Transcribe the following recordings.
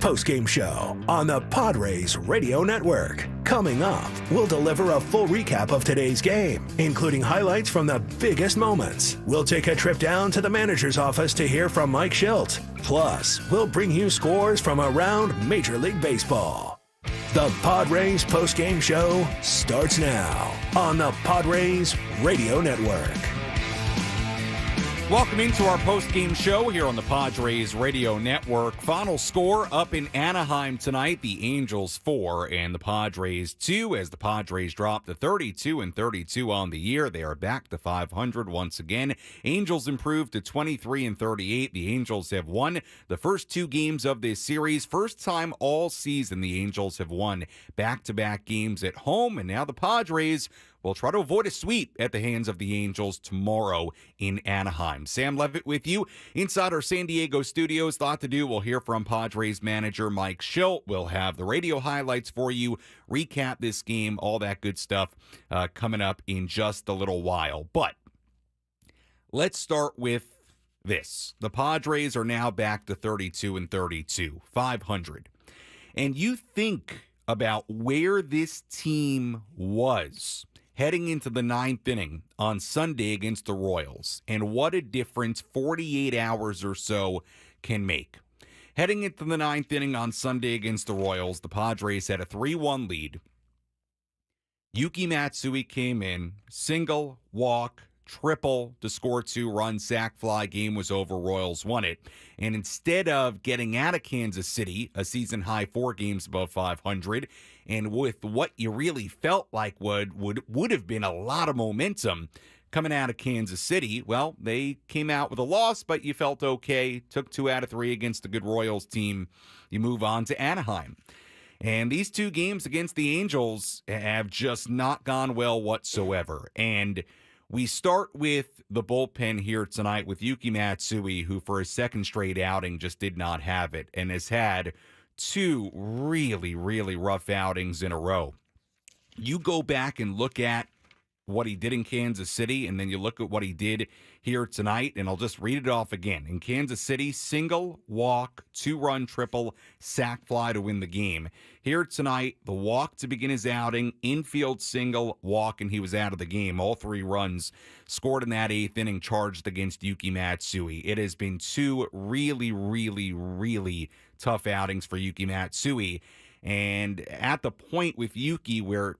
Postgame Show on the Padres Radio Network. Coming up, we'll deliver a full recap of today's game, including highlights from the biggest moments. We'll take a trip down to the manager's office to hear from Mike Shildt. Plus, we'll bring you scores from around Major League Baseball. The Padres Postgame Show starts now on the Padres Radio Network. Welcome into our post-game show here on the Padres Radio Network. Final score up in Anaheim tonight, the Angels 4 and the Padres 2, as the Padres drop to 32-32 on the year. They are back to 500 once again. Angels improved to 23-38. The Angels have won the first two games of this series. First time all season the Angels have won back-to-back games at home, and now the Padres will try to avoid a sweep at the hands of the Angels tomorrow in Anaheim. Sam Levitt with you inside our San Diego studios. Lot to do. We'll hear from Padres manager Mike Shildt. We'll have the radio highlights for you, recap this game, all that good stuff coming up in just a little while. But let's start with this. The Padres are now back to 32-32, 500. And you think about where this team was heading into the ninth inning on Sunday against the Royals, and what a difference 48 hours or so can make. Heading into the ninth inning on Sunday against the Royals, the Padres had a 3-1 lead. Yuki Matsui came in, single, walk, triple to score 2 runs, sac fly, game was over, Royals won it. And instead of getting out of Kansas City, a season high 4 games above 500, and with what you really felt like would have been a lot of momentum coming out of Kansas City, well, they came out with a loss, but you felt okay, took 2 out of 3 against a good Royals team. You move on to Anaheim. And these 2 games against the Angels have just not gone well whatsoever. And we start with the bullpen here tonight with Yuki Matsui, who for his second straight outing just did not have it and has had 2 really, really rough outings in a row. You go back and look at what he did in Kansas City, and then you look at what he did here tonight, and I'll just read it off again. In Kansas City, single, walk, 2-run triple, sac fly to win the game. Here tonight, the walk to begin his outing, infield single, walk, and he was out of the game. All 3 runs scored in that 8th inning charged against Yuki Matsui. It has been 2 really, really, really tough outings for Yuki Matsui. And at the point with Yuki where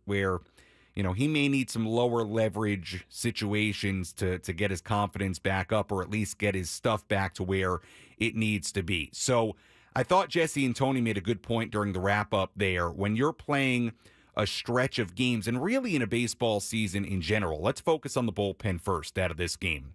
you know, he may need some lower leverage situations to get his confidence back up, or at least get his stuff back to where it needs to be. So I thought Jesse and Tony made a good point during the wrap-up there. When you're playing a stretch of games, and really in a baseball season in general, let's focus on the bullpen first out of this game.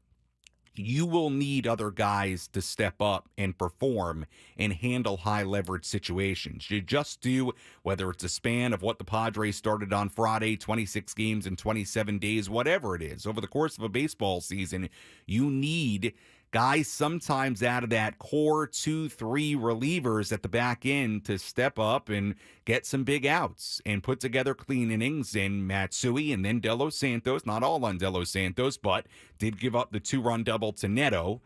You will need other guys to step up and perform and handle high leverage situations. You just do, whether it's a span of what the Padres started on Friday, 26 games in 27 days, whatever it is. Over the course of a baseball season, you need guys sometimes out of that core 2-3 relievers at the back end to step up and get some big outs and put together clean innings. And Matsui and then De Los Santos, not all on De Los Santos, but did give up the 2-run double to Neto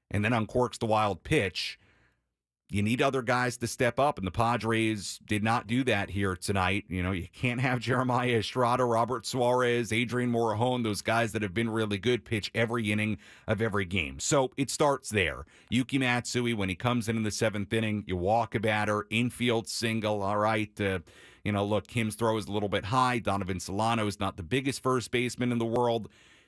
and then uncorks the wild pitch. You need other guys to step up, and the Padres did not do that here tonight. You know, you can't have Jeremiah Estrada, Robert Suarez, Adrian Morejon, those guys that have been really good, pitch every inning of every game. So it starts there. Yuki Matsui, when he comes in the 7th inning, you walk a batter, infield single, all right. Look, Kim's throw is a little bit high. Donovan Solano is not the biggest first baseman in the world.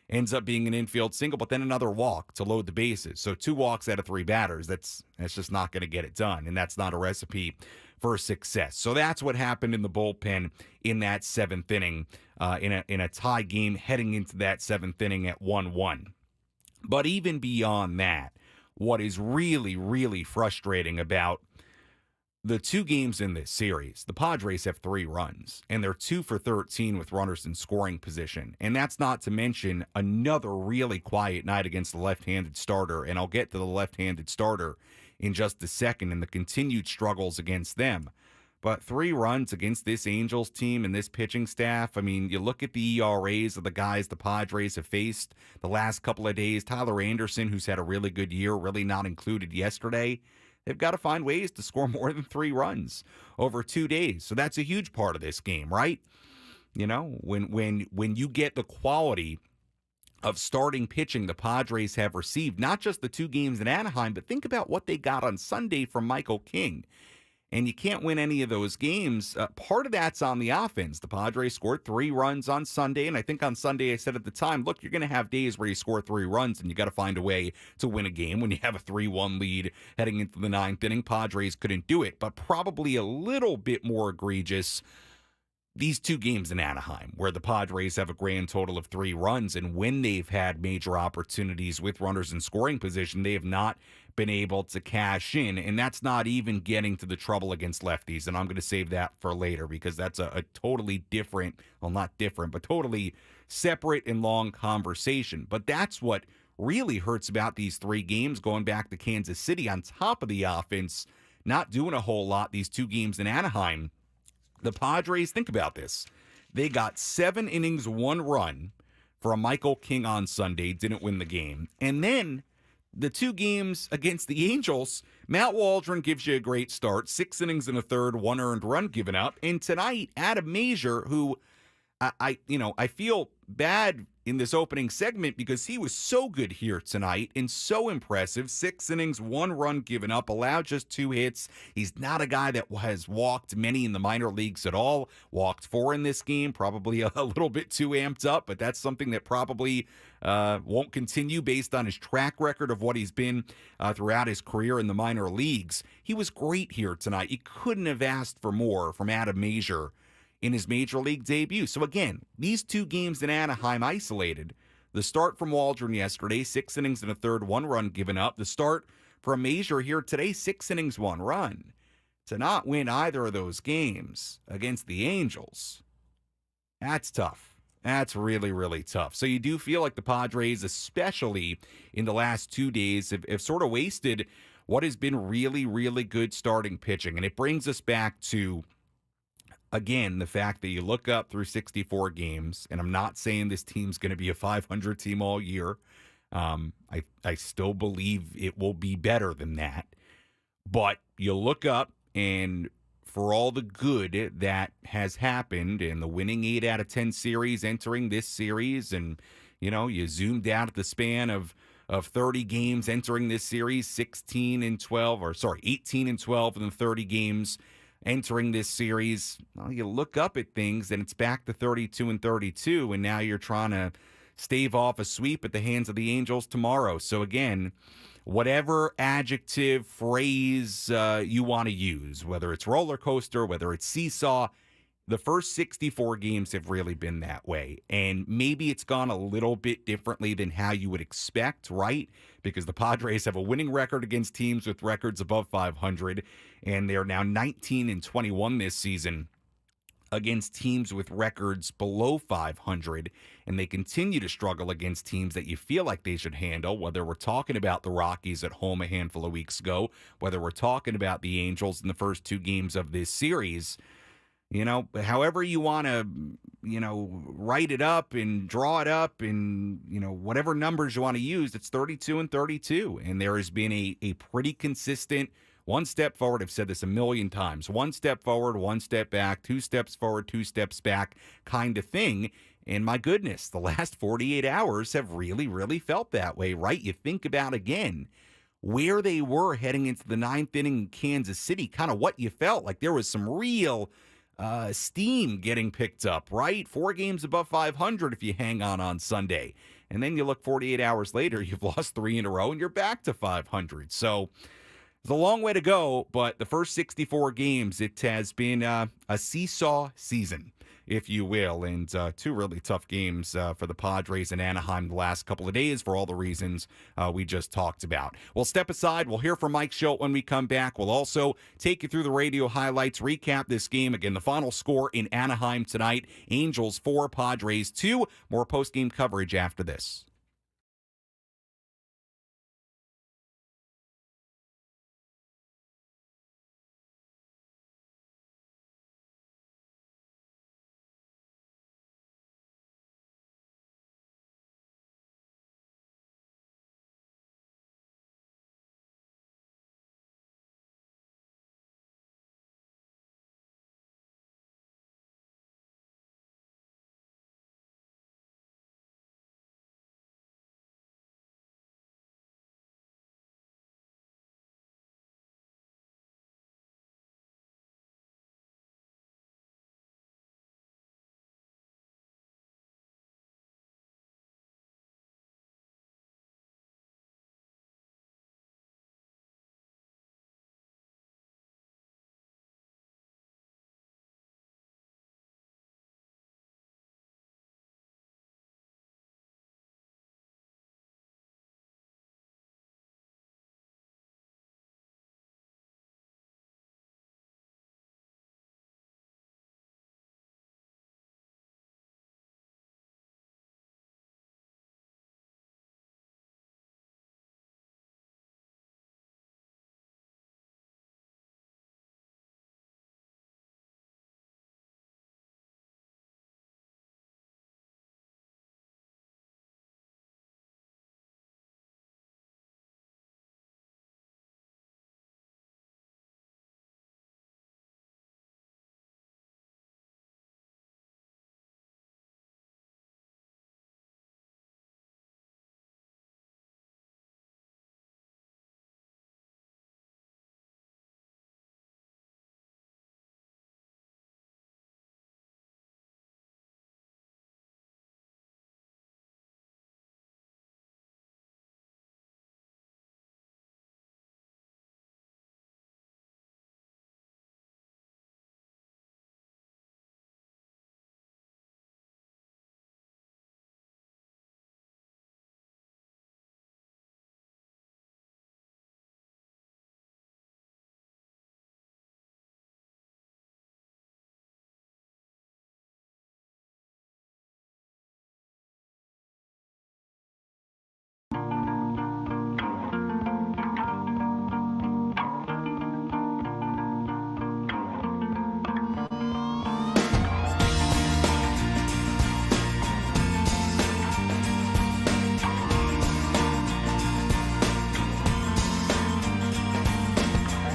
Ends up being an infield single, but then another walk to load the bases. So 2 walks out of 3 batters. That's just not going to get it done, and that's not a recipe for success. So that's what happened in the bullpen in that 7th inning, in a tie game heading into that 7th inning at 1-1. But even beyond that, what is really, really frustrating about the 2 games in this series, the Padres have 3 runs, and they're 2 for 13 with runners in scoring position. And that's not to mention another really quiet night against the left-handed starter, and I'll get to the left-handed starter in just a second and the continued struggles against them. But 3 runs against this Angels team and this pitching staff, I mean, you look at the ERAs of the guys the Padres have faced the last couple of days. Tyler Anderson, who's had a really good year, really not included yesterday. they've got to find ways to score more than 3 runs over 2 days. So that's a huge part of this game, right? You know, when you get the quality of starting pitching the Padres have received, not just the 2 games in Anaheim, but think about what they got on Sunday from Michael King. And you can't win any of those games. Part of that's on the offense. The Padres scored 3 runs on Sunday, and I think on Sunday I said at the time, look, you're going to have days where you score 3 runs, and you got to find a way to win a game. When you have a 3-1 lead heading into the 9th inning, Padres couldn't do it, but probably a little bit more egregious these 2 games in Anaheim, where the Padres have a grand total of 3 runs, and when they've had major opportunities with runners in scoring position, they have not been able to cash in, and that's not even getting to the trouble against lefties, and I'm going to save that for later because that's a totally different, well, not different, but totally separate and long conversation. But that's what really hurts about these 3 games going back to Kansas City. On top of the offense not doing a whole lot, these 2 games in Anaheim, the Padres, think about this. They got 7 innings, 1 run from Michael King on Sunday, didn't win the game. And then the 2 games against the Angels, Matt Waldron gives you a great start, 6 innings and a third, 1 earned run given up. And tonight, Adam Mazur, who I feel bad in this opening segment because he was so good here tonight and so impressive. 6 innings, 1 run given up, allowed just 2 hits. He's not a guy that has walked many in the minor leagues at all. Walked 4 in this game, probably a little bit too amped up, but that's something that probably won't continue based on his track record of what he's been throughout his career in the minor leagues. He was great here tonight. You couldn't have asked for more from Adam Mazur in his major league debut. So again, these 2 games in Anaheim isolated. The start from Waldron yesterday, 6 innings and a third, 1 run given up. The start from Mazur here today, 6 innings, 1 run. To not win either of those games against the Angels, that's tough. That's really, really tough. So you do feel like the Padres, especially in the last 2 days, have sort of wasted what has been really, really good starting pitching. And it brings us back to, again, the fact that you look up through 64 games, and I'm not saying this team's going to be a 500 team all year. I still believe it will be better than that. But you look up, and for all the good that has happened, and the winning 8 out of 10 series entering this series, and, you zoomed out at the span of 30 games entering this series, 18 and 12 in the 30 games entering this series. Well, you look up at things and it's back to 32 and 32, and now you're trying to stave off a sweep at the hands of the Angels tomorrow. So again, whatever adjective, phrase you want to use, whether it's roller coaster, whether it's seesaw, the first 64 games have really been that way. And maybe it's gone a little bit differently than how you would expect, right? Because the Padres have a winning record against teams with records above 500, and they're now 19 and 21 this season against teams with records below 500, and they continue to struggle against teams that you feel like they should handle, whether we're talking about the Rockies at home a handful of weeks ago, whether we're talking about the Angels in the first 2 games of this series. However you want to, write it up and draw it up and, whatever numbers you want to use, it's 32 and 32. And there has been a pretty consistent 1 step forward. I've said this a million times. 1 step forward, 1 step back, 2 steps forward, 2 steps back kind of thing. And my goodness, the last 48 hours have really, really felt that way, right? You think about, again, where they were heading into the 9th inning in Kansas City, kind of what you felt like there was some real steam getting picked up, right? 4 games above 500 if you hang on Sunday. And then you look 48 hours later, you've lost 3 in a row and you're back to 500. So it's a long way to go, but the first 64 games, it has been a seesaw season, if you will, and 2 really tough games for the Padres in Anaheim the last couple of days for all the reasons we just talked about. We'll step aside. We'll hear from Mike Shildt when we come back. We'll also take you through the radio highlights, recap this game. Again, the final score in Anaheim tonight, Angels 4, Padres 2. More post-game coverage after this.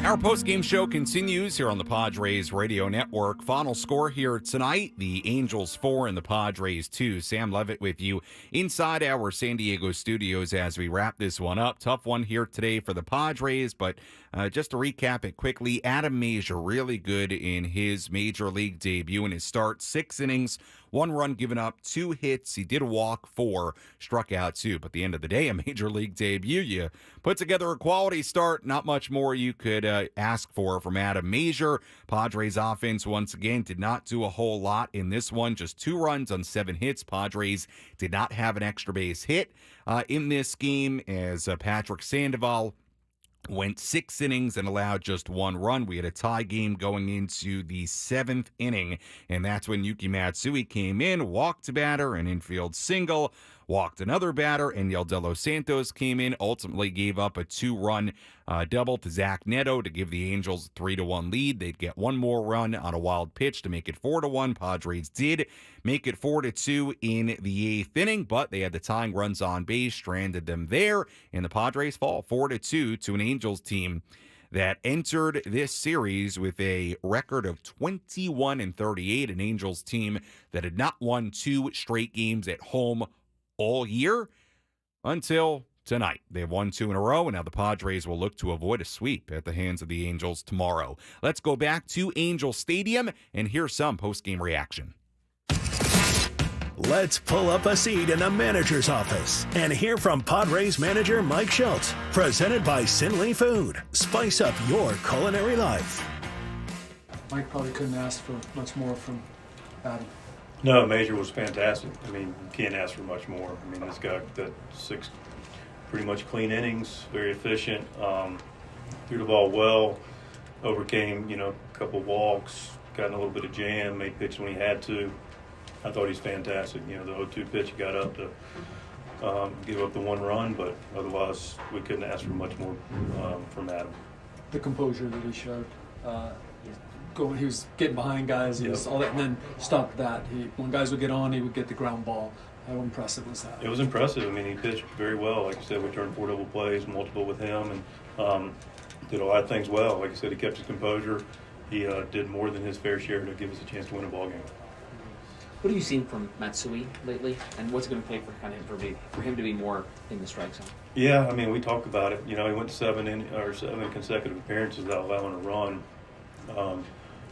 Our post-game show continues here on the Padres Radio Network. Final score here tonight, the Angels 4 and the Padres 2. Sam Levitt with you inside our San Diego studios as we wrap this one up. Tough one here today for the Padres, but just to recap it quickly, Adam Mazur really good in his major league debut in his start. 6 innings, 1 run given up, 2 hits. He did walk 4, struck out 2. But at the end of the day, a major league debut, you put together a quality start. Not much more you could ask for from Adam Mazur. Padres offense, once again, did not do a whole lot in this one. Just 2 runs on 7 hits. Padres did not have an extra base hit in this game as Patrick Sandoval went 6 innings and allowed just 1 run. We had a tie game going into the 7th inning, and that's when Yuki Matsui came in, walked a batter, an infield single, walked another batter, and Yeldello Santos came in, ultimately gave up a 2-run double to Zach Neto to give the Angels a 3-1 lead. They'd get 1 more run on a wild pitch to make it 4-1. Padres did make it 4-2 in the 8th inning, but they had the tying runs on base, stranded them there, and the Padres fall 4-2 to an Angels team that entered this series with a record of 21-38, an Angels team that had not won 2 straight games at home all year until tonight. They've won 2 in a row, and now the Padres will look to avoid a sweep at the hands of the Angels tomorrow. Let's go back to Angel Stadium and hear some post-game reaction. Let's pull up a seat in the manager's office and hear from Padres manager Mike Shildt. Presented by Sinley Food. Spice up your culinary life. Mike probably couldn't ask for much more from Adam. No, Mazur was fantastic. I mean, you can't ask for much more. I mean, this guy got 6 pretty much clean innings, very efficient, threw the ball well, overcame, a couple walks, got in a little bit of jam, made pitches when he had to. I thought he's fantastic. The 0-2 pitch got up to give up the 1 run, but otherwise we couldn't ask for much more from Adam. The composure that he showed. He was getting behind guys, he was all that, and then stopped that. When guys would get on, he would get the ground ball. How impressive was that? It was impressive. I mean, he pitched very well. Like I said, we turned 4 double plays, multiple with him, and did a lot of things well. Like I said, he kept his composure. He did more than his fair share to give us a chance to win a ball game. What have you seen from Matsui lately, and what's it going to take for him to be more in the strike zone? Yeah, I mean, we talked about it. He went 7 consecutive appearances without allowing a run.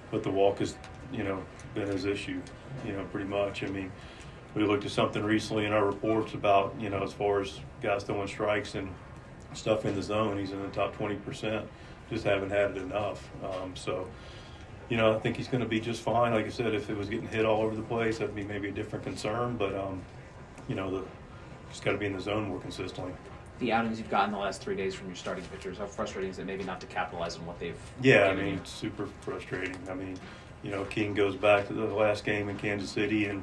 But the walk has, been his issue, pretty much. I mean, we looked at something recently in our reports about, as far as guys throwing strikes and stuff in the zone, he's in the top 20%. Just haven't had it enough. I think he's going to be just fine. Like I said, if it was getting hit all over the place, that'd be maybe a different concern. But, just got to be in the zone more consistently. The outings you've gotten the last 3 days from your starting pitchers, how frustrating is it maybe not to capitalize on what they've given you? It's super frustrating. I mean, King goes back to the last game in Kansas City and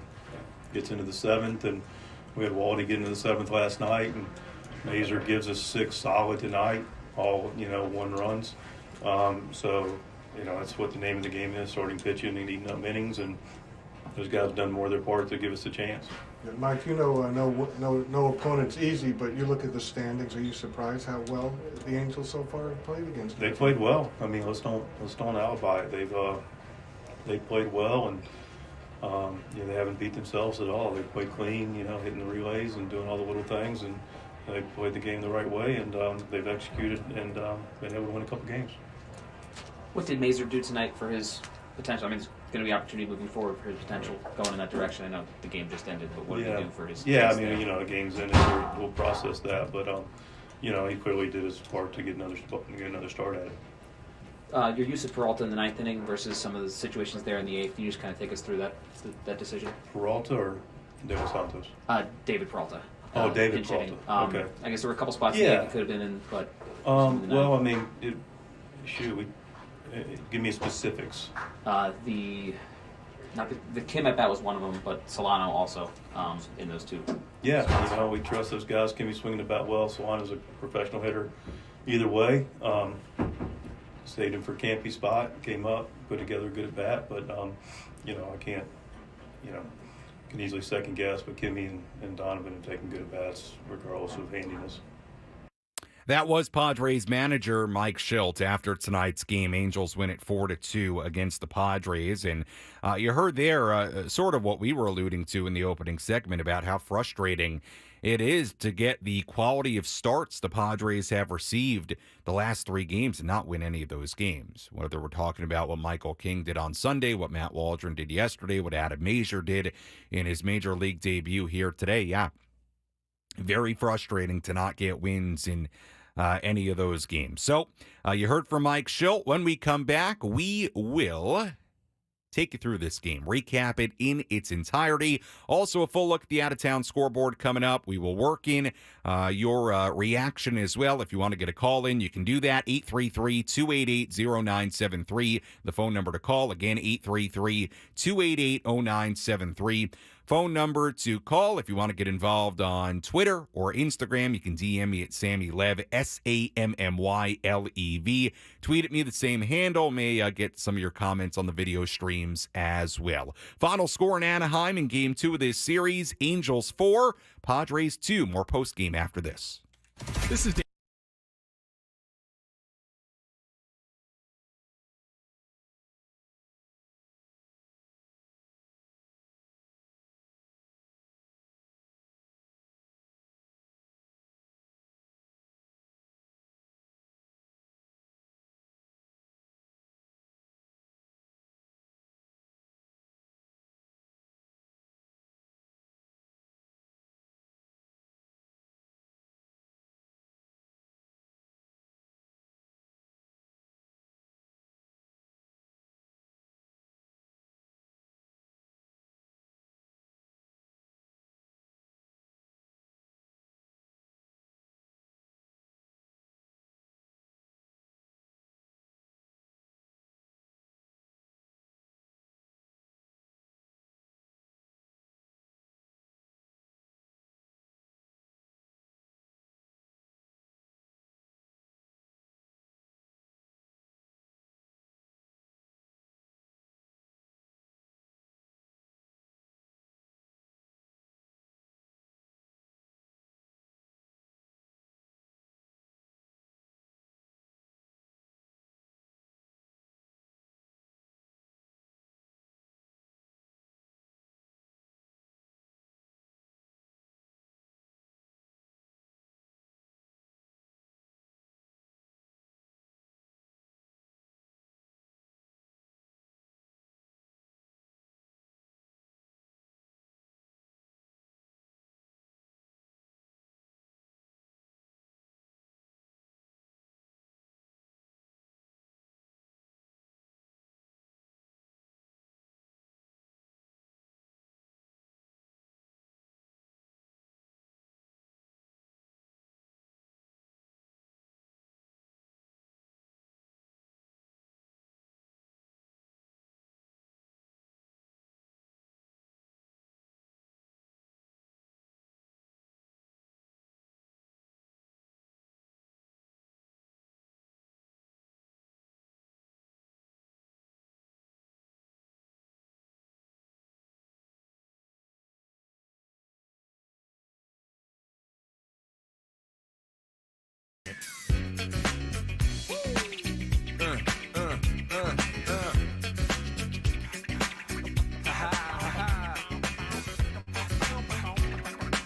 gets into the 7th, and we had Waldy get into the 7th last night, and Mazur gives us 6 solid tonight, all, 1 runs. That's what the name of the game is, starting pitching and eating up innings, and those guys have done more of their part to give us a chance. Yeah, Mike, no opponent's easy, but you look at the standings. Are you surprised how well the Angels so far have played against them? They played well. I mean, let's don't alibi it. They've played well, and they haven't beat themselves at all. They played clean, hitting the relays and doing all the little things, and they played the game the right way, and they've executed and been able to win a couple games. What did Mazur do tonight for his potential? I mean, it's going to be opportunity moving forward for his potential going in that direction. I know the game just ended, but what did he do for his? Yeah, I mean, the game's ended. We'll process that, but he clearly did his part to get another start at it. Your use of Peralta in the 9th inning versus some of the situations there in the 8th. Can you just kind of take us through that decision? Peralta or De Los Santos? David Peralta. David Peralta. Okay. I guess there were a couple spots that he could have been in, but. Well, I mean, give me specifics. The Kim at bat was one of them, but Solano also in those 2. Yeah, we trust those guys. Kimmy's swinging the bat well. Solano's a professional hitter. Either way, stayed in for Campy's spot, came up, put together a good at bat, but I can't, can easily second guess. But Kimmy and Donovan have taken good at bats regardless of handiness. That was Padres manager Mike Shildt after tonight's game. Angels win it 4-2 against the Padres. And you heard there sort of what we were alluding to in the opening segment about how frustrating it is to get the quality of starts the Padres have received the last 3 games and not win any of those games. Whether we're talking about what Michael King did on Sunday, what Matt Waldron did yesterday, what Adam Mazur did in his major league debut here today. Yeah, very frustrating to not get wins in any of those games. So you heard from Mike Shildt. When we come back, we will take you through this game, recap it in its entirety. Also, a full look at the out-of-town scoreboard coming up. We will work in your reaction as well. If you want to get a call in, you can do that. 833-288-0973. The phone number to call, again, 833-288-0973. Phone number to call if you want to get involved on Twitter or Instagram. You can DM me at SammyLev, SammyLev. Tweet at me the same handle. May get some of your comments on the video streams as well. Final score in Anaheim in Game 2 of this series, Angels 4, Padres 2. More postgame after this. This is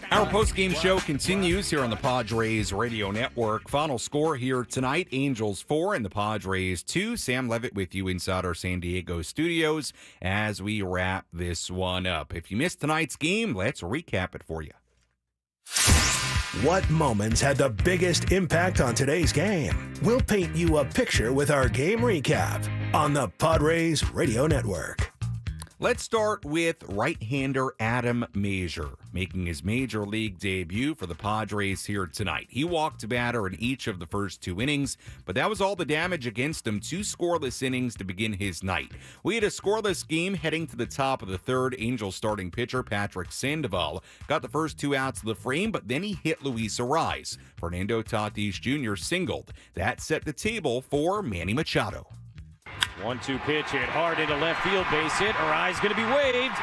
Our postgame show continues here on the Padres Radio Network. Final score here tonight, Angels 4 and the Padres 2. Sam Levitt with you inside our San Diego studios as we wrap this one up. If you missed tonight's game, let's recap it for you. What moments had the biggest impact on today's game? We'll paint you a picture with our game recap on the Padres Radio Network. Let's start with right-hander Adam Mazur, making his major league debut for the Padres here tonight. He walked a batter in each of the first 2 innings, but that was all the damage against him. 2 scoreless innings to begin his night. We had a scoreless game heading to the top of the third. Angels starting pitcher Patrick Sandoval got the first 2 outs of the frame, but then he hit Luis Arraez. Fernando Tatis Jr. singled. That set the table for Manny Machado. 1-2 pitch hit hard into left field, base hit. Arise going to be waved.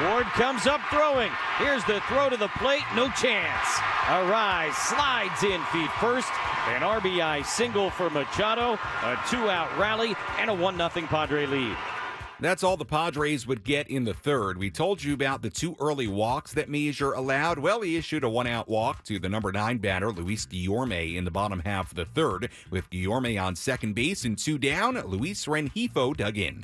Ward comes up throwing. Here's the throw to the plate, no chance. Arise slides in feet first. An RBI single for Machado, a 2-out rally, and a 1-0 Padre lead. That's all the Padres would get in the third. We told you about the 2 early walks that Major allowed. Well, he issued a 1-out walk to the number 9 batter, Luis Guillorme, in the bottom half of the third. With Guillorme on second base and 2 down, Luis Rengifo dug in.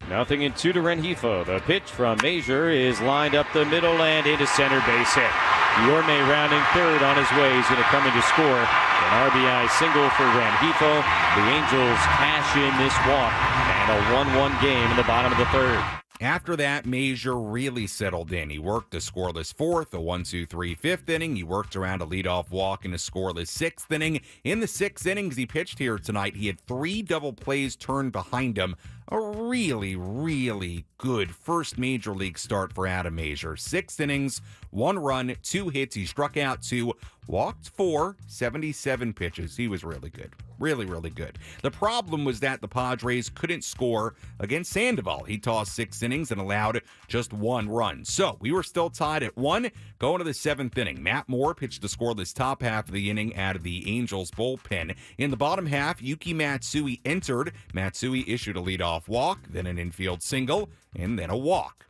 0-2 to Rengifo. The pitch from Major is lined up the middle and into center, base hit. Guillorme rounding third on his way. He's going to come in to score. An RBI single for Rengifo. The Angels cash in this walk and a 1-1 game in the bottom of the third. After that, Major really settled in. He worked a scoreless fourth, a 1-2-3 fifth inning. He worked around a leadoff walk in a scoreless sixth inning. In the 6 innings he pitched here tonight, he had 3 double plays turned behind him. A really, really good first Major League start for Adam Major. 6 innings, 1 run, 2 hits. He struck out 2, walked 4, 77 pitches. He was really good. Really, really good. The problem was that the Padres couldn't score against Sandoval. He tossed 6 innings and allowed just 1 run. So we were still tied at 1 going to the 7th inning. Matt Moore pitched the scoreless top half of the inning out of the Angels bullpen. In the bottom half, Yuki Matsui entered. Matsui issued a leadoff walk, then an infield single, and then a walk.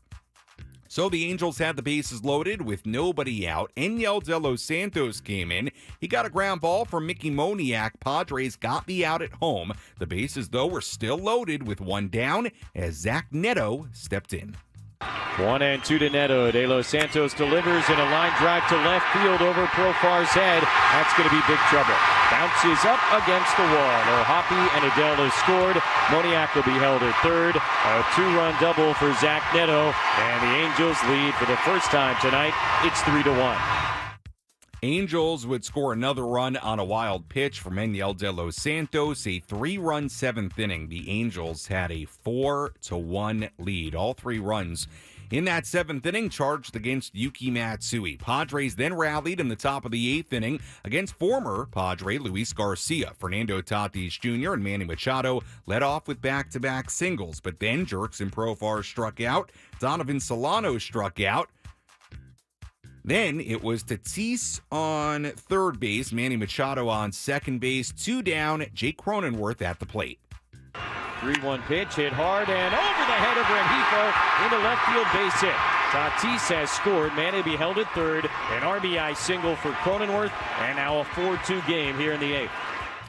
So the Angels had the bases loaded with nobody out. Enyel De Los Santos came in. He got a ground ball from Mickey Moniak. Padres got the out at home. The bases, though, were still loaded with 1 down as Zach Neto stepped in. 1-2 to Neto. De Los Santos delivers in a line drive to left field over Profar's head. That's going to be big trouble. Bounces up against the wall. O'Hoppe and Adele have scored. Moniak will be held at third. A 2-run double for Zach Neto. And the Angels lead for the first time tonight. It's 3-1. Angels would score another run on a wild pitch from Enyel De Los Santos. A 3-run 7th inning. The Angels had a 4-1 lead. All 3 runs in that 7th inning charged against Yuki Matsui. Padres then rallied in the top of the 8th inning against former Padre Luis Garcia. Fernando Tatis Jr. and Manny Machado led off with back-to-back singles, but then Jerks and Profar struck out. Donovan Solano struck out. Then it was Tatis on third base, Manny Machado on second base, 2 down, Jake Cronenworth at the plate. 3-1 pitch hit hard and over the head of Rengifo into left field, base hit. Tatis has scored. Manny will be held at third. An RBI single for Cronenworth, and now a 4-2 game here in the 8th.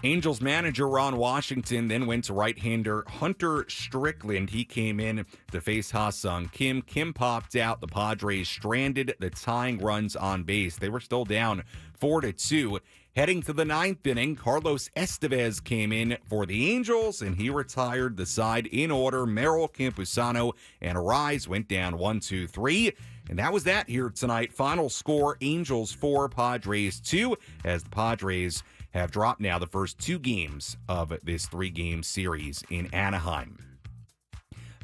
Angels manager Ron Washington then went to right-hander Hunter Strickland. He came in to face Ha-Sung Kim. Kim popped out. The Padres stranded the tying runs on base. They were still down 4-2. Heading to the 9th inning, Carlos Estevez came in for the Angels, and he retired the side in order. Merrill, Campusano, and Arise went down 1-2-3. And that was that here tonight. Final score, Angels 4, Padres 2, as the Padres have dropped now the first 2 games of this 3-game series in Anaheim.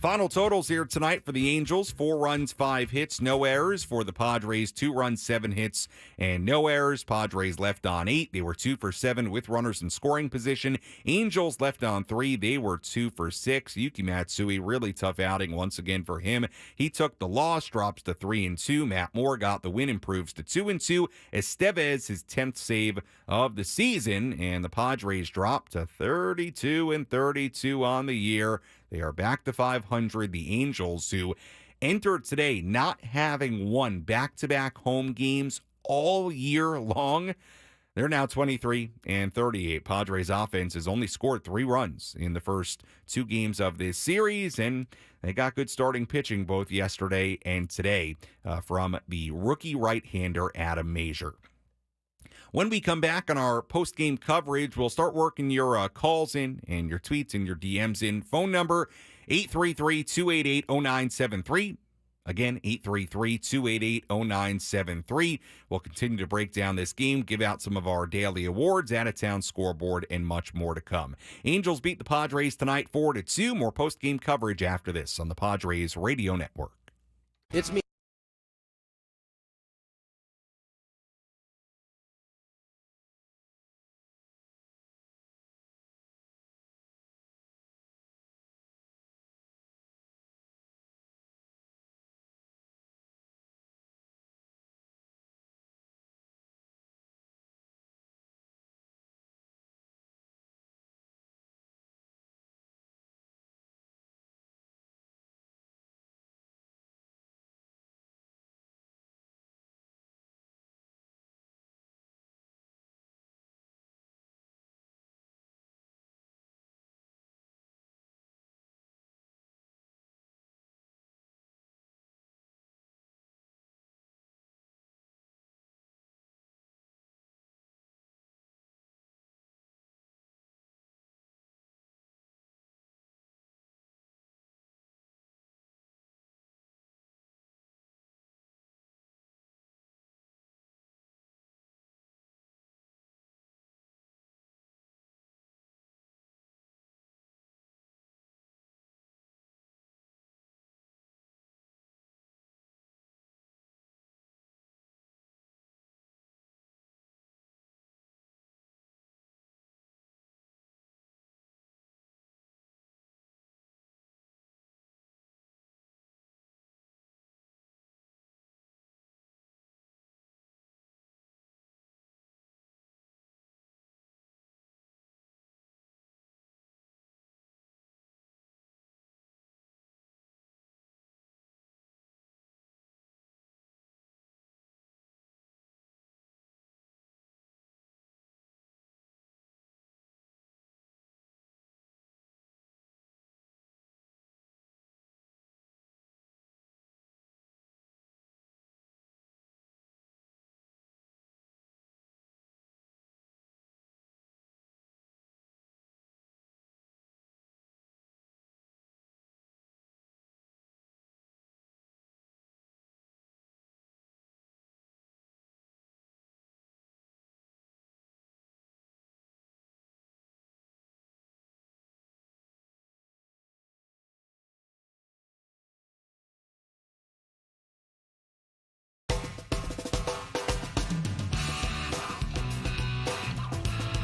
Final totals here tonight for the Angels: 4 runs, 5 hits, no errors. For the Padres, 2 runs, 7 hits, and no errors. Padres left on 8. They were 2 for 7 with runners in scoring position. Angels left on 3. They were 2 for 6. Yuki Matsui, really tough outing once again for him. He took the loss, drops to 3-2. Matt Moore got the win, improves to 2-2. Estevez, his 10th save of the season, and the Padres dropped to 32-32 on the year. They are back to 500. The Angels, who entered today not having won back-to-back home games all year long, they're now 23-38. Padres offense has only scored 3 runs in the first 2 games of this series, and they got good starting pitching both yesterday and today from the rookie right-hander Adam Major. When we come back on our post-game coverage, we'll start working your calls in and your tweets and your DMs in. Phone number 833-288-0973. Again, 833-288-0973. We'll continue to break down this game, give out some of our daily awards, out-of-town scoreboard, and much more to come. Angels beat the Padres tonight 4-2. More post-game coverage after this on the Padres Radio Network. It's me.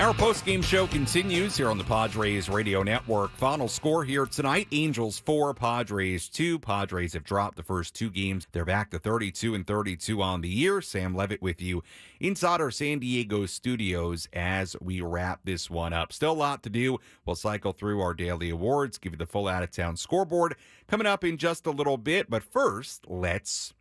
Our post-game show continues here on the Padres Radio Network. Final score here tonight, Angels 4, Padres 2. Padres have dropped the first two games. They're back to 32-32 on the year. Sam Levitt with you inside our San Diego studios as we wrap this one up. Still a lot to do. We'll cycle through our daily awards, give you the full out-of-town scoreboard coming up in just a little bit. But first, let's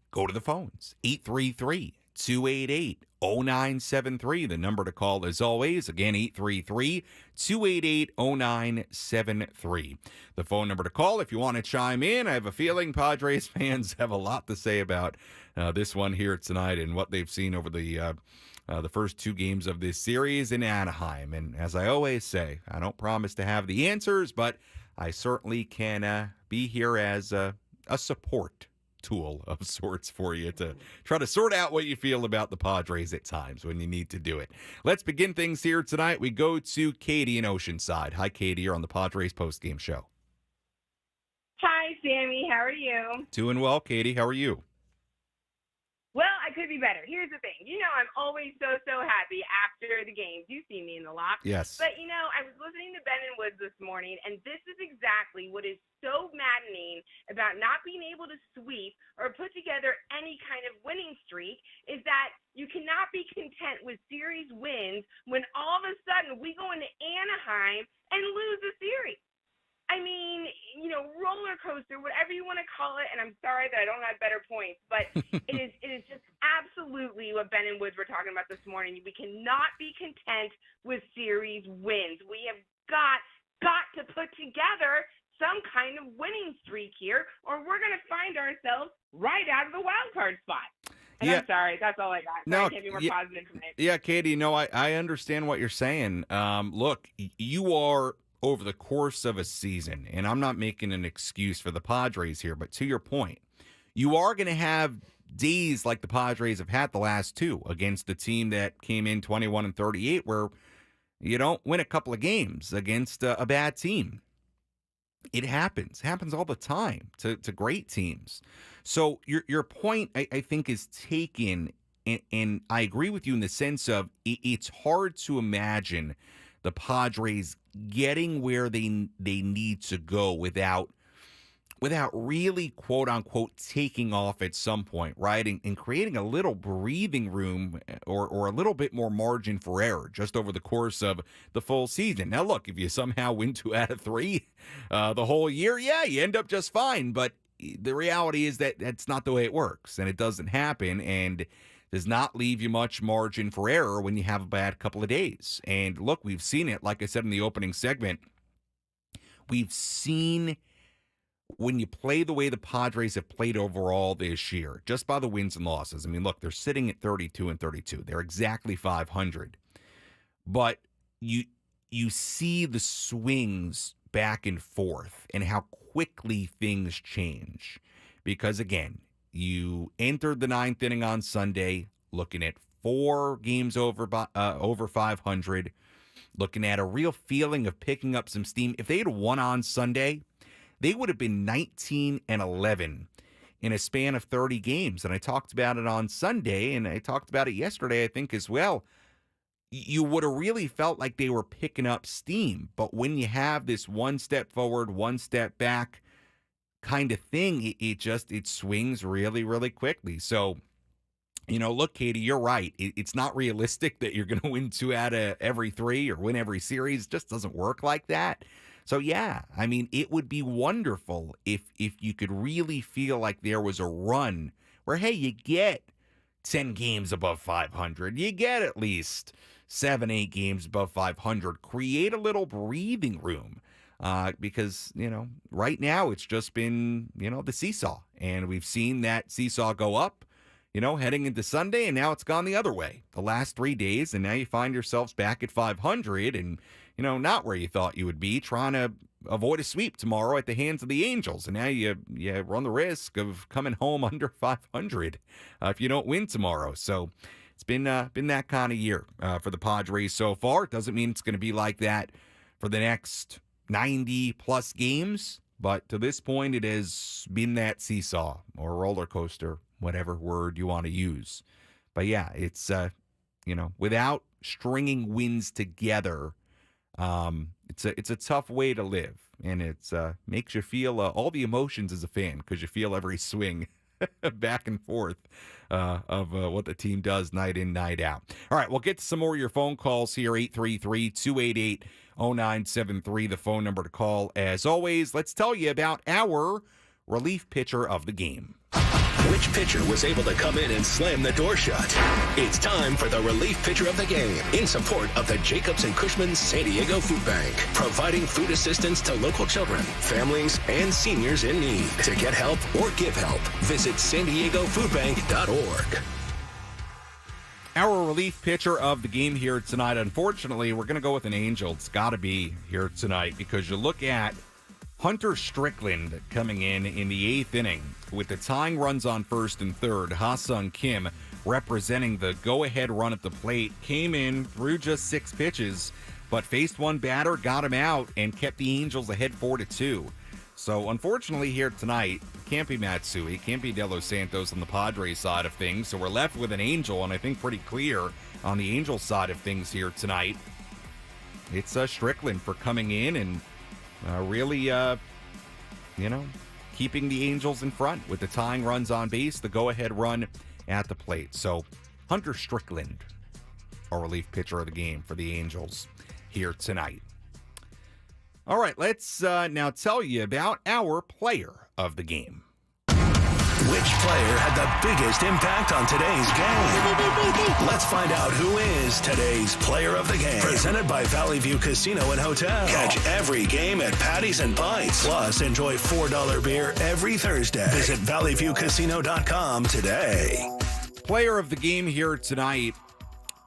go to the phones. 833-288-0973. The number to call as always. Again, 833-288-0973. The phone number to call if you want to chime in. I have a feeling Padres fans have a lot to say about this one here tonight and what they've seen over the first two games of this series in Anaheim. And as I always say, I don't promise to have the answers, but I certainly can be here as a support tool of sorts for you to try to sort out what you feel about the Padres at times when you need to do it. Let's begin things here tonight. We go to Katie in Oceanside. Hi, Katie. You're on the Padres postgame show. Hi, Sammy. How are you? Doing well, Katie. How are you? Well, I could be better. Here's the thing. I'm always so happy after the games. You see me in the loft. Yes. But, I was listening to Ben and Woods this morning, and this is exactly what is so maddening about not being able to sweep or put together any kind of winning streak is that you cannot be content with series wins when all of a sudden we go into Anaheim and lose the series. I mean, roller coaster, whatever you want to call it, and I'm sorry that I don't have better points, but it is just absolutely what Ben and Woods were talking about this morning. We cannot be content with series wins. We have got to put together some kind of winning streak here, or we're going to find ourselves right out of the wild card spot. And yeah. I'm sorry, that's all I got. I can't be more positive tonight. Yeah, Katie, I understand what you're saying. Look, you are over the course of a season, and I'm not making an excuse for the Padres here, but to your point, you are going to have days like the Padres have had the last two against the team that came in 21-38 where you don't win a couple of games against a bad team. It happens all the time to great teams. So your point, I think, is taken, and I agree with you in the sense of it's hard to imagine the Padres getting where they need to go without really, quote unquote, taking off at some point, right? And creating a little breathing room or a little bit more margin for error just over the course of the full season. Now, look, if you somehow win 2 out of 3 the whole year, yeah, you end up just fine. But the reality is that that's not the way it works, and it doesn't happen, and does not leave you much margin for error when you have a bad couple of days. And look, we've seen it. Like I said in the opening segment, we've seen when you play the way the Padres have played overall this year, just by the wins and losses. I mean, look, they're sitting at 32-32. They're exactly 500. But you see the swings back and forth and how quickly things change. Because, again, you entered the 9th inning on Sunday looking at 4 games over 500, looking at a real feeling of picking up some steam. If they had won on Sunday, they would have been 19-11 in a span of 30 games. And I talked about it on Sunday, and I talked about it yesterday, I think, as well. You would have really felt like they were picking up steam. But when you have this one step forward, one step back kind of thing, it swings really, really quickly. So, look, Katie, you're right. It's not realistic that you're going to win 2 out of every 3 or win every series. It just doesn't work like that. So, yeah, I mean, it would be wonderful if you could really feel like there was a run where, hey, you get 10 games above 500. You get at least 7-8 games above 500. Create a little breathing room. Because, right now it's just been, the seesaw. And we've seen that seesaw go up, heading into Sunday, and now it's gone the other way the last 3 days. And now you find yourselves back at 500 and, not where you thought you would be, trying to avoid a sweep tomorrow at the hands of the Angels. And now you run the risk of coming home under 500 if you don't win tomorrow. So it's been that kind of year for the Padres so far. It doesn't mean it's going to be like that for the next 90-plus games, but to this point, it has been that seesaw or roller coaster, whatever word you want to use. But yeah, it's, without stringing wins together, it's a tough way to live, and it's makes you feel all the emotions as a fan because you feel every swing back and forth of what the team does night in, night out. All right, we'll get to some more of your phone calls here, 833-288-0973, the phone number to call. As always, let's tell you about our relief pitcher of the game. Which pitcher was able to come in and slam the door shut? It's time for the relief pitcher of the game in support of the Jacobs and Cushman San Diego Food Bank, providing food assistance to local children, families, and seniors in need. To get help or give help, visit SanDiegoFoodBank.org. Our relief pitcher of the game here tonight, unfortunately, we're going to go with an Angel. It's got to be here tonight because you look at Hunter Strickland coming in the 8th inning with the tying runs on first and third. Ha-Sung Kim representing the go-ahead run at the plate, came in through just 6 pitches, but faced one batter, got him out, and kept the Angels ahead 4-2. So unfortunately here tonight, can't be Matsui, can't be De Los Santos on the Padres side of things, so we're left with an Angel, and I think pretty clear on the Angels side of things here tonight. It's Strickland for coming in and really, keeping the Angels in front with the tying runs on base, the go-ahead run at the plate. So, Hunter Strickland, our relief pitcher of the game for the Angels here tonight. All right, let's now tell you about our player of the game. Which player had the biggest impact on today's game? Let's find out who is today's player of the game. Presented by Valley View Casino and Hotel. Catch every game at Patties and Pints. Plus, enjoy $4 beer every Thursday. Visit valleyviewcasino.com today. Player of the game here tonight.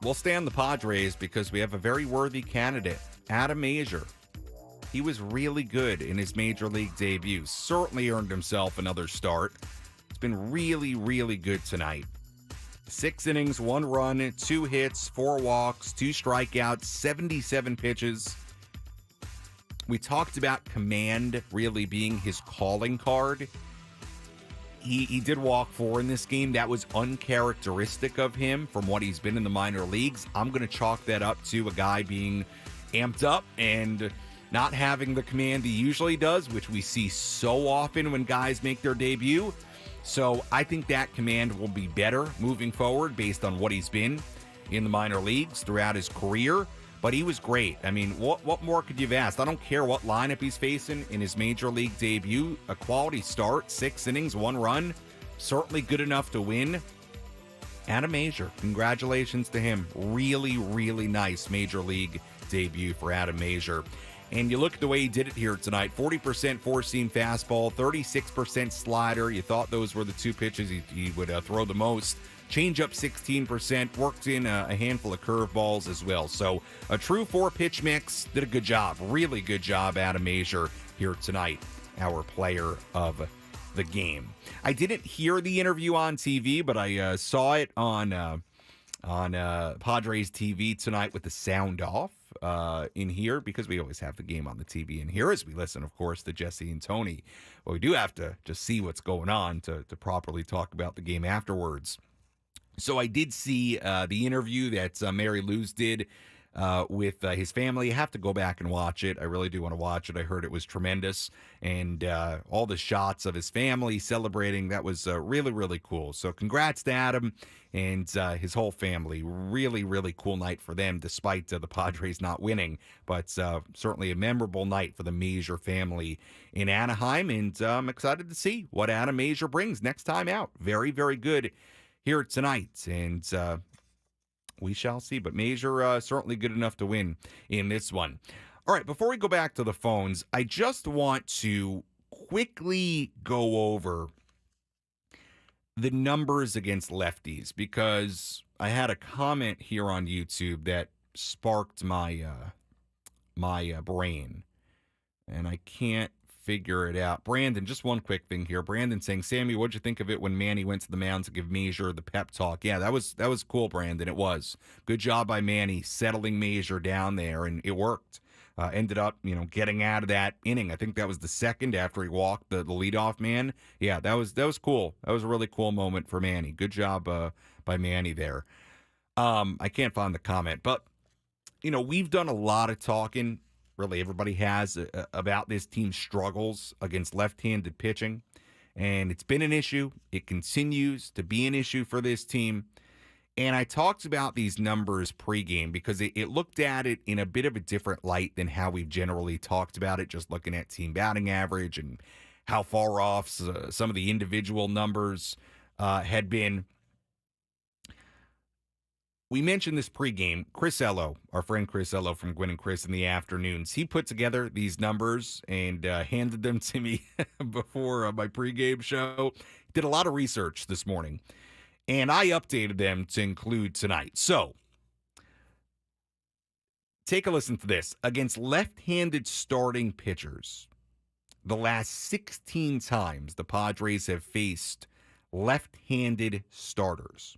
We'll stay on the Padres because we have a very worthy candidate, Adam Mazur. He was really good in his major league debut. Certainly earned himself another start. Been really, really good tonight. 6 innings, 1 run, 2 hits, 4 walks, 2 strikeouts, 77 pitches. We talked about command really being his calling card. He did walk 4 in this game. That was uncharacteristic of him from what he's been in the minor leagues. I'm going to chalk that up to a guy being amped up and not having the command he usually does, which we see so often when guys make their debut. So I think that command will be better moving forward based on what he's been in the minor leagues throughout his career. But he was great. I mean, what more could you have asked? I don't care what lineup he's facing in his major league debut. A quality start, 6 innings, 1 run. Certainly good enough to win. Adam Mazur, congratulations to him. Really, really nice major league debut for Adam Mazur. And you look at the way he did it here tonight. 40% four-seam fastball, 36% slider. You thought those were the 2 pitches he would throw the most. Changeup 16%, worked in a handful of curveballs as well. So a true 4-pitch mix. Did a good job. Really good job, Adam Mazur, here tonight. Our player of the game. I didn't hear the interview on TV, but I saw it on Padres TV tonight with the sound off. In here, because we always have the game on the TV in here as we listen, of course, to Jesse and Tony. But we do have to just see what's going on to properly talk about the game afterwards. So I did see the interview that Mary Lou's did with his family. I have to go back and watch it. I really do want to watch it. I heard it was tremendous. And all the shots of his family celebrating, that was really, really cool. So congrats to Adam and his whole family. Really, really cool night for them, despite the Padres not winning. But certainly a memorable night for the Mazur family in Anaheim. And I'm excited to see what Adam Mazur brings next time out. Very, very good here tonight. And we shall see. But Mazur certainly good enough to win in this one. All right, before we go back to the phones, I just want to quickly go over the numbers against lefties, because I had a comment here on YouTube that sparked my brain, and I can't figure it out. Brandon, just one quick thing here. Brandon saying, Sammy, what'd you think of it when Manny went to the mound to give Mazur the pep talk? Yeah, that was cool, Brandon. It was. Good job by Manny settling Mazur down there, and it worked. Ended up, getting out of that inning. I think that was the second after he walked the leadoff man. Yeah, that was cool. That was a really cool moment for Manny. Good job by Manny there. I can't find the comment, but, we've done a lot of talking, really everybody has, about this team's struggles against left-handed pitching, and it's been an issue. It continues to be an issue for this team. And I talked about these numbers pregame because it looked at it in a bit of a different light than how we've generally talked about it, just looking at team batting average and how far off some of the individual numbers had been. We mentioned this pregame. Chris Ello, our friend Chris Ello from Gwynn and Chris in the afternoons, he put together these numbers and handed them to me before my pregame show. Did a lot of research this morning. And I updated them to include tonight. So, take a listen to this. Against left-handed starting pitchers, the last 16 times the Padres have faced left-handed starters.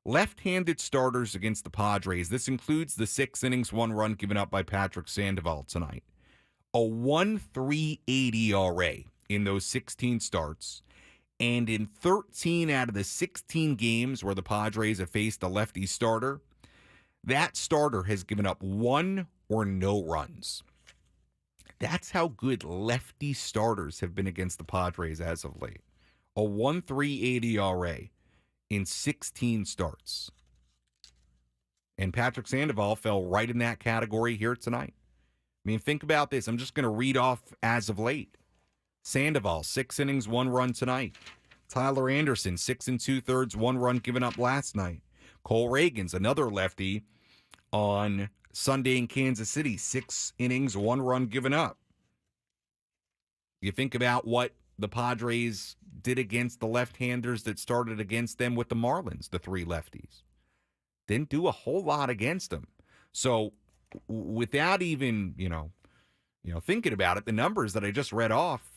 Left-handed starters against the Padres, this includes the 6 innings, 1 run given up by Patrick Sandoval tonight. A 1.380 ERA in those 16 starts. And in 13 out of the 16 games where the Padres have faced a lefty starter, that starter has given up 1 or no runs. That's how good lefty starters have been against the Padres as of late. A 1.380 ERA in 16 starts. And Patrick Sandoval fell right in that category here tonight. I mean, think about this. I'm just going to read off as of late. Sandoval, 6 innings, 1 run tonight. Tyler Anderson, 6 2/3, 1 run given up last night. Cole Reagans, another lefty, on Sunday in Kansas City, 6 innings, 1 run given up. You think about what the Padres did against the left-handers that started against them with the Marlins, the 3 lefties. Didn't do a whole lot against them. So without even, thinking about it, the numbers that I just read off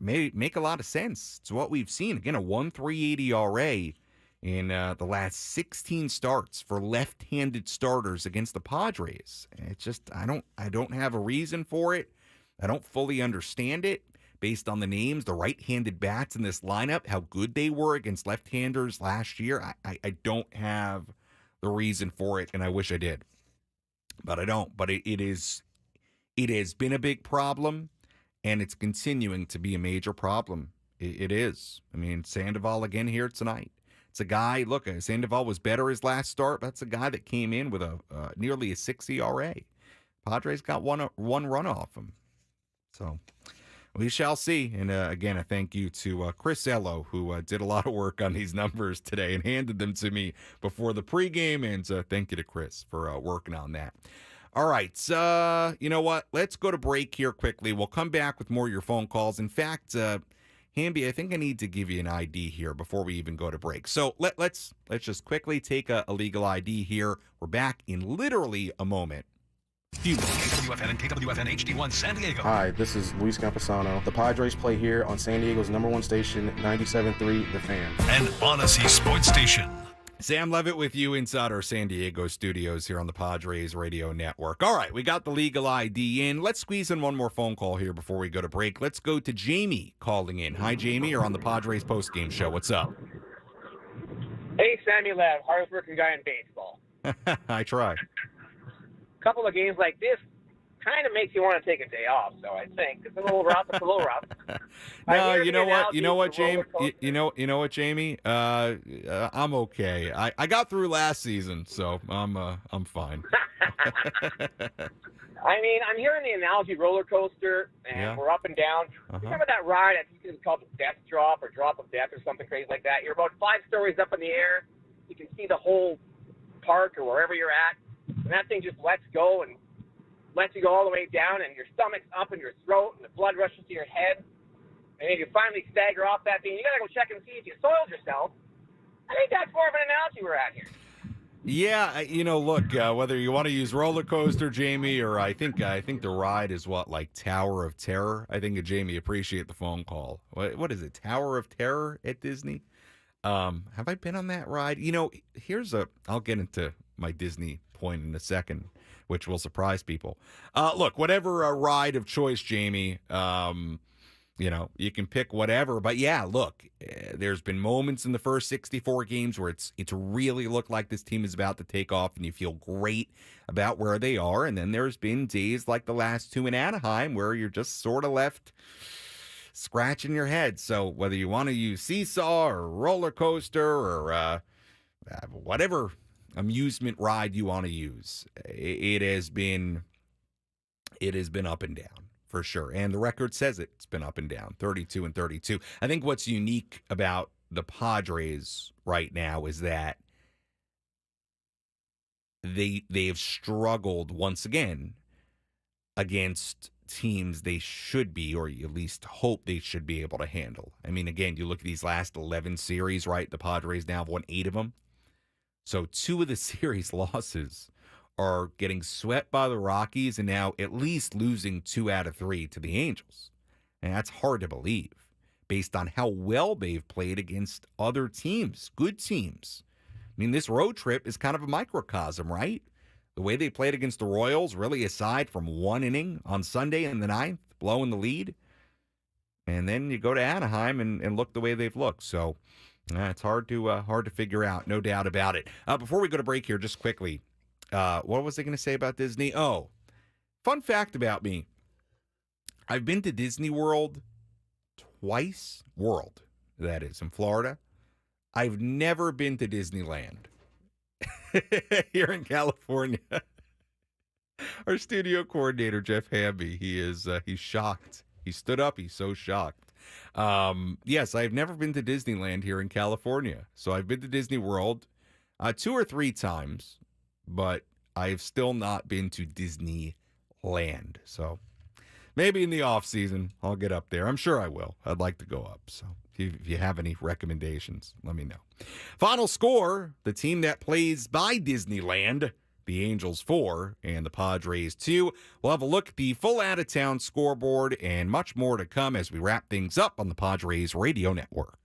make a lot of sense. It's what we've seen. Again, a 1.380 ERA in the last 16 starts for left-handed starters against the Padres. It's just I don't have a reason for it. I don't fully understand it based on the names, the right-handed bats in this lineup, how good they were against left-handers last year. I don't have the reason for it, and I wish I did. But I don't. But it has been a big problem. And it's continuing to be a major problem. It is. I mean, Sandoval again here tonight. It's a guy, look, Sandoval was better his last start. That's a guy that came in with a nearly a 6 ERA. Padres got one run off him. So we shall see. And again, a thank you to Chris Ello, who did a lot of work on these numbers today and handed them to me before the pregame. And thank you to Chris for working on that. All right, you know what? Let's go to break here quickly. We'll come back with more of your phone calls. In fact, Hamby, I think I need to give you an ID here before we even go to break. So let's just quickly take a legal ID here. We're back in literally a moment. KWFN and KWFN HD1 San Diego. Hi, this is Luis Camposano. The Padres play here on San Diego's #1 station, 97.3 The Fan. An Odyssey Sports Station. Sam Levitt with you inside our San Diego studios here on the Padres Radio Network. All right, we got the legal ID in. Let's squeeze in one more phone call here before we go to break. Let's go to Jamie calling in. Hi, Jamie. You're on the Padres postgame show. What's up? Hey, Sammy Lev, hardest working guy in baseball. I try. A couple of games like this kind of makes you want to take a day off, so I think it's a little rough. No, you know what, Jamie? You know what, Jamie? I'm okay. I got through last season, so I'm fine. I mean, I'm hearing the analogy roller coaster, and we're up and down. Remember that ride? I think it was called Death Drop or Drop of Death or something crazy like that. You're about 5 stories up in the air. You can see the whole park or wherever you're at, and that thing just lets go and lets you go all the way down, and your stomach's up in your throat, and the blood rushes to your head. And then you finally stagger off that thing. You got to go check and see if you soiled yourself. I think that's more of an analogy we're at here. Yeah, look, whether you want to use roller coaster, Jamie, or I think the ride is like Tower of Terror. I think Jamie appreciate the phone call. What is it? Tower of Terror at Disney? Have I been on that ride? I'll get into my Disney point in a second, which will surprise people. Look, whatever ride of choice, Jamie, You can pick whatever. But, yeah, look, there's been moments in the first 64 games where it's really looked like this team is about to take off and you feel great about where they are. And then there's been days like the last two in Anaheim where you're just sort of left scratching your head. So whether you want to use seesaw or roller coaster or whatever amusement ride you want to use, it has been up and down. For sure. And the record says it. It's been up and down, 32-32. I think what's unique about the Padres right now is that they've struggled once again against teams they should be, or you at least hope they should be able to handle. I mean, again, you look at these last 11 series, right? The Padres now have won 8 of them. So 2 of the series losses are getting swept by the Rockies and now at least losing 2 out of 3 to the Angels. And that's hard to believe based on how well they've played against other teams, good teams. I mean, this road trip is kind of a microcosm, right? The way they played against the Royals, really aside from 1 inning on Sunday in the 9th, blowing the lead. And then you go to Anaheim and look the way they've looked. So it's hard to figure out, no doubt about it. Before we go to break here, just quickly, what was I going to say about Disney? Oh, fun fact about me. I've been to Disney World twice. World, that is, in Florida. I've never been to Disneyland here in California. Our studio coordinator, Jeff Hamby, he's shocked. He stood up. He's so shocked. Yes, I've never been to Disneyland here in California. So I've been to Disney World 2 or 3 times. But I've still not been to Disneyland. So maybe in the off season I'll get up there. I'm sure I will. I'd like to go up. So if you have any recommendations, let me know. Final score, the team that plays by Disneyland, the Angels 4 and the Padres 2. We'll have a look at the full out-of-town scoreboard and much more to come as we wrap things up on the Padres Radio Network.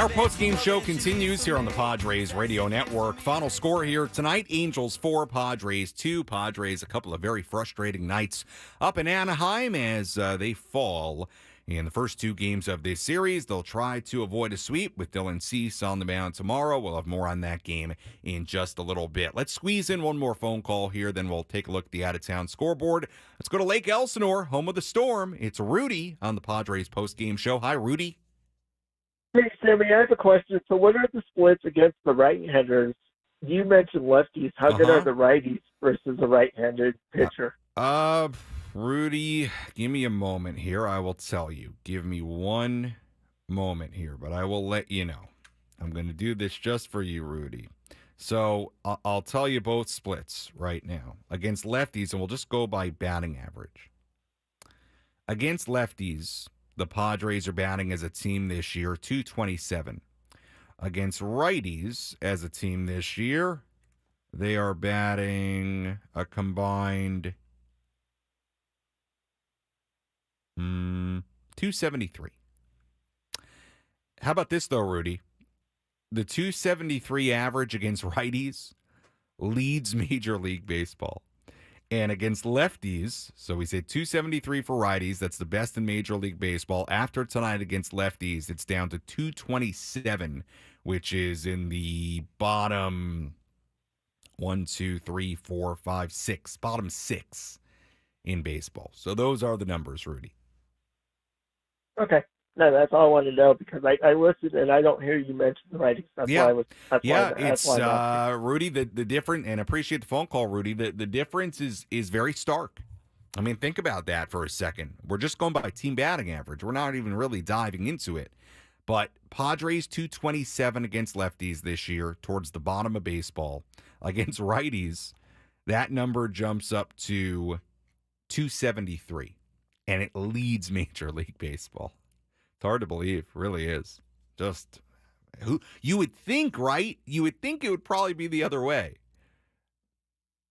Our postgame show continues here on the Padres Radio Network. Final score here tonight, Angels 4, Padres 2. Padres, a couple of very frustrating nights up in Anaheim as they fall in the first two games of this series. They'll try to avoid a sweep with Dylan Cease on the mound tomorrow. We'll have more on that game in just a little bit. Let's squeeze in one more phone call here, then we'll take a look at the out-of-town scoreboard. Let's go to Lake Elsinore, home of the Storm. It's Rudy on the Padres postgame show. Hi, Rudy. Hey, Sammy, I have a question. So what are the splits against the right-handers? You mentioned lefties. How good are the righties versus a right-handed pitcher? Rudy, give me a moment here. I will tell you. Give me one moment here, but I will let you know. I'm going to do this just for you, Rudy. So I'll tell you both splits right now. Against lefties, and we'll just go by batting average. Against lefties, the Padres are batting as a team this year, .227. Against righties as a team this year, they are batting a combined .273. How about this, though, Rudy? The .273 average against righties leads Major League Baseball. And against lefties, so we say .273 for righties. That's the best in Major League Baseball. After tonight against lefties, it's down to .227, which is in the bottom 1, 2, 3, 4, 5, 6, bottom 6 in baseball. So those are the numbers, Rudy. Okay. No, that's all I wanted to know because I listened and I don't hear you mention the righties. That's why Rudy, the different, and appreciate the phone call, Rudy. The difference is very stark. I mean, think about that for a second. We're just going by team batting average. We're not even really diving into it. But Padres .227 against lefties this year, towards the bottom of baseball. Against righties, that number jumps up to .273, and it leads Major League Baseball. It's hard to believe, really is. Just who you would think, right? You would think it would probably be the other way.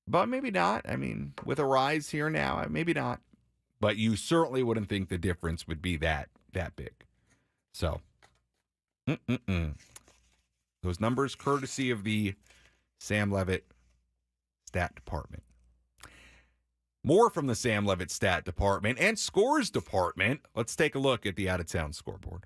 But maybe not. I mean, with a rise here now, maybe not. But you certainly wouldn't think the difference would be that big. So, those numbers courtesy of the Sam Levitt stat department. More from the Sam Levitt stat department and scores department. Let's take a look at the out-of-town scoreboard.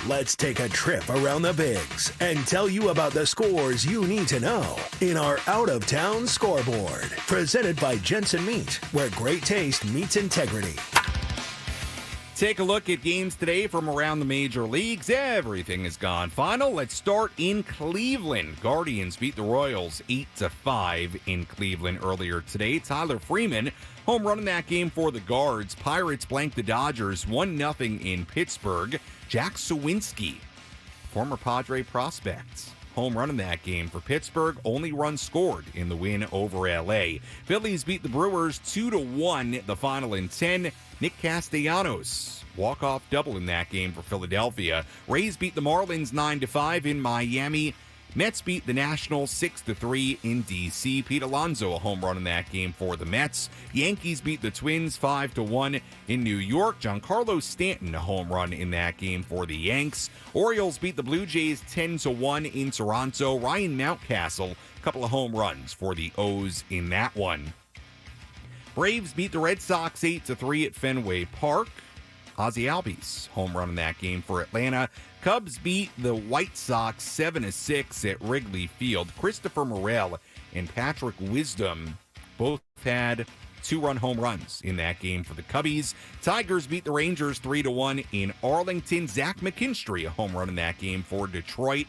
Let's take a trip around the Bigs and tell you about the scores you need to know in our out-of-town scoreboard. Presented by Jensen Meat, where great taste meets integrity. Take a look at games today from around the major leagues. Everything has gone final. Let's start in Cleveland. Guardians beat the Royals 8-5 in Cleveland earlier today. Tyler Freeman, home run in that game for the Guards. Pirates blanked the Dodgers 1-0 in Pittsburgh. Jack Sawinski, former Padre prospect, home run in that game for Pittsburgh. Only run scored in the win over L.A. Phillies beat the Brewers 2-1, the final in 10. Nick Castellanos, walk-off double in that game for Philadelphia. Rays beat the Marlins 9-5 in Miami. Mets beat the Nationals 6-3 in D.C. Pete Alonso, a home run in that game for the Mets. Yankees beat the Twins 5-1 in New York. Giancarlo Stanton, a home run in that game for the Yanks. Orioles beat the Blue Jays 10-1 in Toronto. Ryan Mountcastle, a couple of home runs for the O's in that one. Braves beat the Red Sox 8-3 at Fenway Park. Ozzie Albies, home run in that game for Atlanta. Cubs beat the White Sox 7-6 at Wrigley Field. Christopher Morel and Patrick Wisdom both had 2-run home runs in that game for the Cubbies. Tigers beat the Rangers 3-1 in Arlington. Zach McKinstry, a home run in that game for Detroit.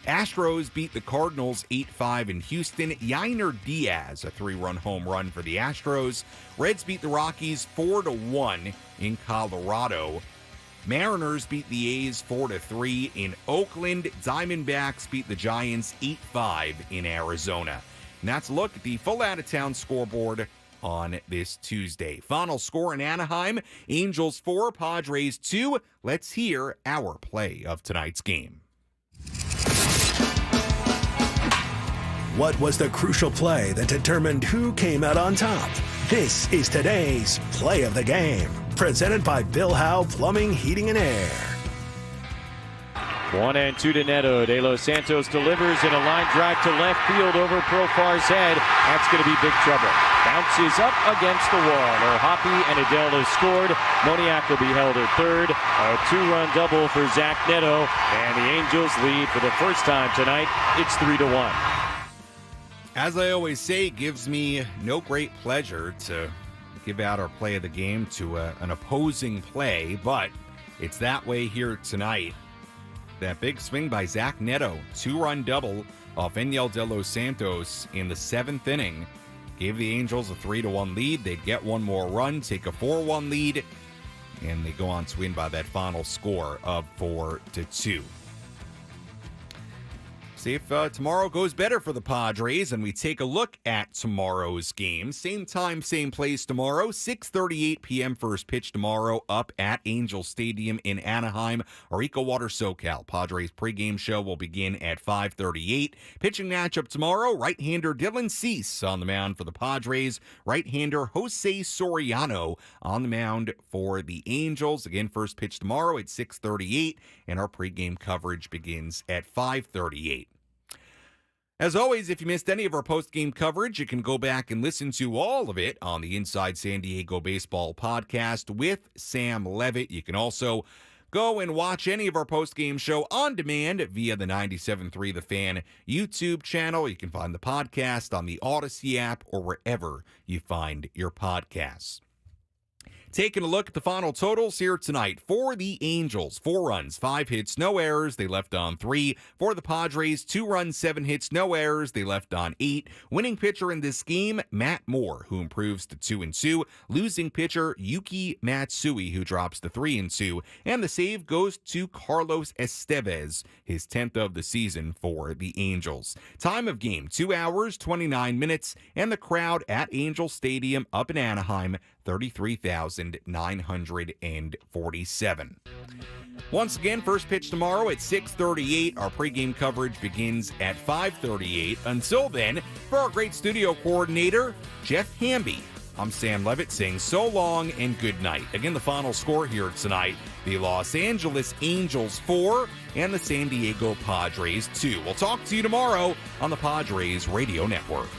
Astros beat the Cardinals 8-5 in Houston. Yainer Diaz, a 3-run home run for the Astros. Reds beat the Rockies 4-1 in Colorado. Mariners beat the A's 4-3 in Oakland. Diamondbacks beat the Giants 8-5 in Arizona. And that's a look at the full out-of-town scoreboard on this Tuesday. Final score in Anaheim, Angels 4, Padres 2. Let's hear our play of tonight's game. What was the crucial play that determined who came out on top? This is today's Play of the Game, presented by Bill Howe Plumbing, Heating, and Air. 1-2 to Neto. De Los Santos delivers in a line drive to left field over Profar's head. That's going to be big trouble. Bounces up against the wall. Hoppy and Adele have scored. Moniak will be held at third. A 2-run double for Zach Neto. And the Angels lead for the first time tonight. It's 3-1. As I always say, it gives me no great pleasure to give out our play of the game to an opposing play, but it's that way here tonight. That big swing by Zach Neto, 2-run double off Enyel De Los Santos in the 7th inning, gave the Angels a 3-1 lead. They'd get one more run, take a 4-1 lead, and they go on to win by that final score of 4-2. See if tomorrow goes better for the Padres, and we take a look at tomorrow's game. Same time, same place tomorrow, 6:38 p.m. first pitch tomorrow up at Angel Stadium in Anaheim, or Eco Water SoCal. Padres pregame show will begin at 5:38. Pitching matchup tomorrow, right-hander Dylan Cease on the mound for the Padres, right-hander Jose Soriano on the mound for the Angels. Again, first pitch tomorrow at 6:38, and our pregame coverage begins at 5:38. As always, if you missed any of our post-game coverage, you can go back and listen to all of it on the Inside San Diego Baseball podcast with Sam Levitt. You can also go and watch any of our post-game show on demand via the 97.3 The Fan YouTube channel. You can find the podcast on the Odyssey app or wherever you find your podcasts. Taking a look at the final totals here tonight for the Angels. 4 runs, 5 hits, no errors. They left on 3. For the Padres, 2 runs, 7 hits, no errors. They left on 8. Winning pitcher in this game, Matt Moore, who improves to 2-2. Losing pitcher, Yuki Matsui, who drops to 3-2. And the save goes to Carlos Estevez, his 10th of the season for the Angels. Time of game, 2 hours, 29 minutes. And the crowd at Angel Stadium up in Anaheim, 33,947. Once again, first pitch tomorrow at 6:38. Our pregame coverage begins at 5:38. Until then, for our great studio coordinator, Jeff Hamby, I'm Sam Levitt saying so long and good night. Again, the final score here tonight, the Los Angeles Angels 4 and the San Diego Padres 2. We'll talk to you tomorrow on the Padres Radio Network.